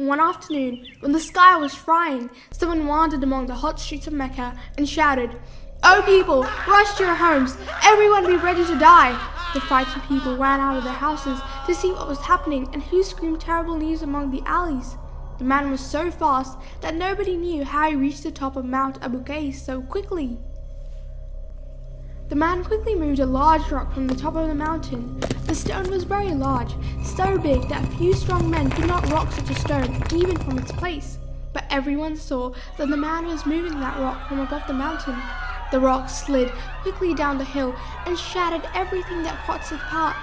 One afternoon, when the sky was frying, someone wandered among the hot streets of Mecca and shouted, "O people, rush to your homes! Everyone be ready to die!" The frightened people ran out of their houses to see what was happening and who screamed terrible news among the alleys. The man was so fast that nobody knew how he reached the top of Mount Abu Qais so quickly. The man quickly moved a large rock from the top of the mountain. The stone was very large, so big that few strong men could not rock such a stone, even from its place. But everyone saw that the man was moving that rock from above the mountain. The rock slid quickly down the hill and shattered everything that crossed its path.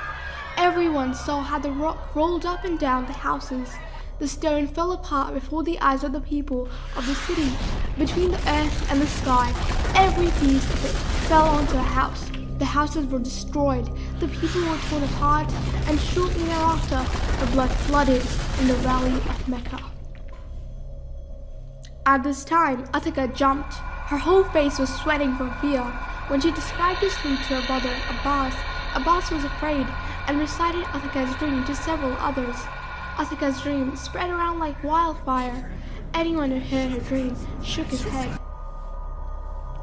Everyone saw how the rock rolled up and down the houses. The stone fell apart before the eyes of the people of the city. Between the earth and the sky, every piece of it fell onto a house. The houses were destroyed, the people were torn apart, and shortly thereafter, the blood flooded in the valley of Mecca. At this time, Atika jumped. Her whole face was sweating from fear. When she described her sleep to her brother Abbas, Abbas was afraid and recited Atika's dream to several others. Atika's dream spread around like wildfire. Anyone who heard her dream shook his head.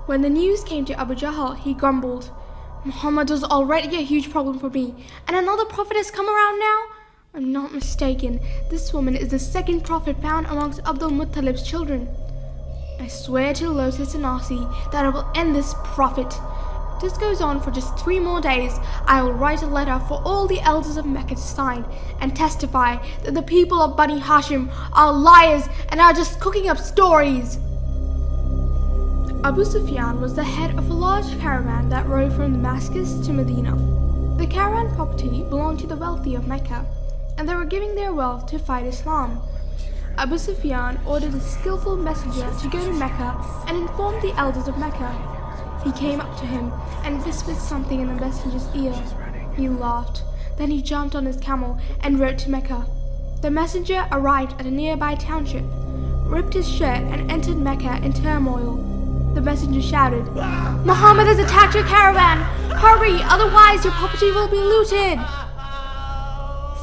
When the news came to Abu Jahl, he grumbled, "Muhammad was already a huge problem for me, and another prophet has come around now? I'm not mistaken, this woman is the second prophet found amongst Abdul Muttalib's children. I swear to Lotus Sanasi that I will end this prophet. If this goes on for just 3 more days, I will write a letter for all the elders of Mecca to sign and testify that the people of Bani Hashim are liars and are just cooking up stories." Abu Sufyan was the head of a large caravan that rode from Damascus to Medina. The caravan property belonged to the wealthy of Mecca, and they were giving their wealth to fight Islam. Abu Sufyan ordered a skillful messenger to go to Mecca and inform the elders of Mecca. He came up to him and whispered something in the messenger's ear. He laughed. Then he jumped on his camel and rode to Mecca. The messenger arrived at a nearby township, ripped his shirt, and entered Mecca in turmoil. The messenger shouted, "Muhammad has attacked your caravan! Hurry, otherwise your property will be looted!"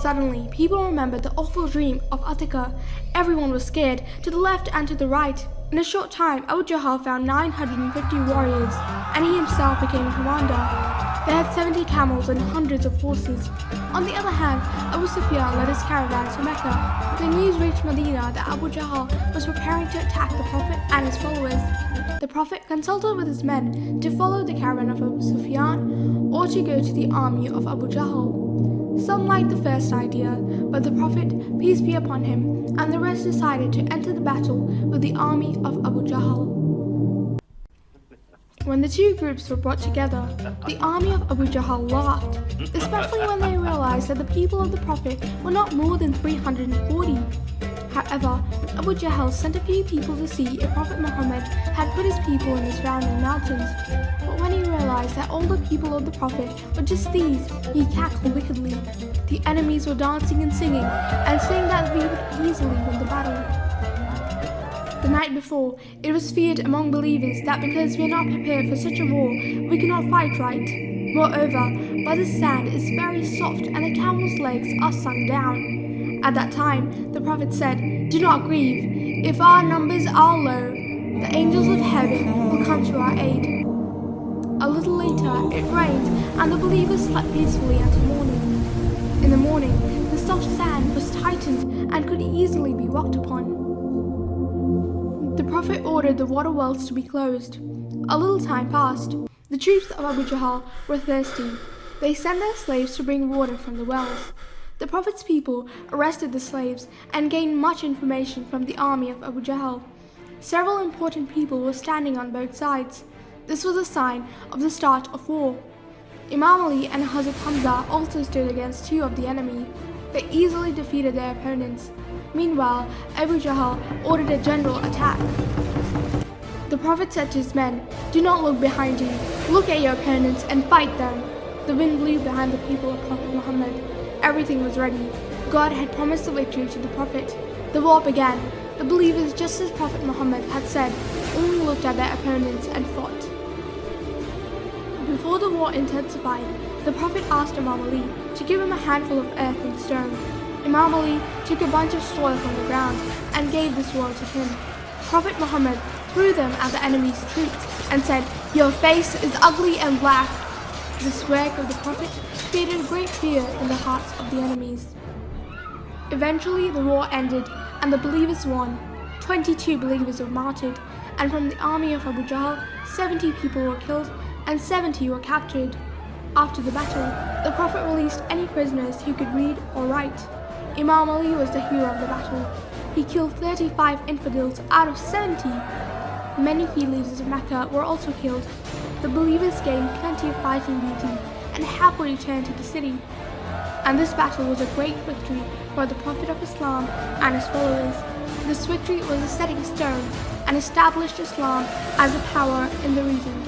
Suddenly, people remembered the awful dream of Atika. Everyone was scared, to the left and to the right. In a short time, Abu Jahl found 950 warriors, and he himself became commander. They had 70 camels and hundreds of horses. On the other hand, Abu Sufyan led his caravan to Mecca. The news reached Medina that Abu Jahl was preparing to attack the Prophet and his followers. The Prophet consulted with his men to follow the caravan of Abu Sufyan or to go to the army of Abu Jahl. Some liked the first idea, but the Prophet, peace be upon him, and the rest decided to enter the battle with the army of Abu Jahl. When the two groups were brought together, the army of Abu Jahl laughed, especially when they realized that the people of the Prophet were not more than 340. However, Abu Jahl sent a few people to see if Prophet Muhammad had put his people in the surrounding mountains. But when he realized that all the people of the Prophet were just these, he cackled wickedly. The enemies were dancing and singing, and saying that we would easily win the battle. The night before, it was feared among believers that because we are not prepared for such a war, we cannot fight right. Moreover, Badr's sand is very soft and the camel's legs are sunk down. At that time, the Prophet said, "Do not grieve. If our numbers are low, the angels of heaven will come to our aid." A little later, it rained and the believers slept peacefully until morning. In the morning, the soft sand was tightened and could easily be walked upon. The Prophet ordered the water wells to be closed. A little time passed. The troops of Abu Jahl were thirsty. They sent their slaves to bring water from the wells. The Prophet's people arrested the slaves and gained much information from the army of Abu Jahl. Several important people were standing on both sides. This was a sign of the start of war. Imam Ali and Hazrat Hamza also stood against 2 of the enemy. They easily defeated their opponents. Meanwhile, Abu Jahl ordered a general attack. The Prophet said to his men, "Do not look behind you. Look at your opponents and fight them." The wind blew behind the people of Prophet Muhammad. Everything was ready. God had promised the victory to the Prophet. The war began. The believers, just as Prophet Muhammad had said, only looked at their opponents and fought. Before the war intensified, the Prophet asked Imam Ali to give him a handful of earth and stone. Imam Ali took a bunch of soil from the ground and gave the soil to him. Prophet Muhammad threw them at the enemy's troops and said, "Your face is ugly and black." This work of the Prophet created great fear in the hearts of the enemies. Eventually the war ended and the believers won. 22 believers were martyred, and from the army of Abu Jahl, 70 people were killed and 70 were captured. After the battle, the Prophet released any prisoners who could read or write. Imam Ali was the hero of the battle. He killed 35 infidels out of 70. Many key leaders of Mecca were also killed. The believers gained plenty of fighting booty and happily returned to the city. And this battle was a great victory for the Prophet of Islam and his followers. This victory was a setting stone and established Islam as a power in the region.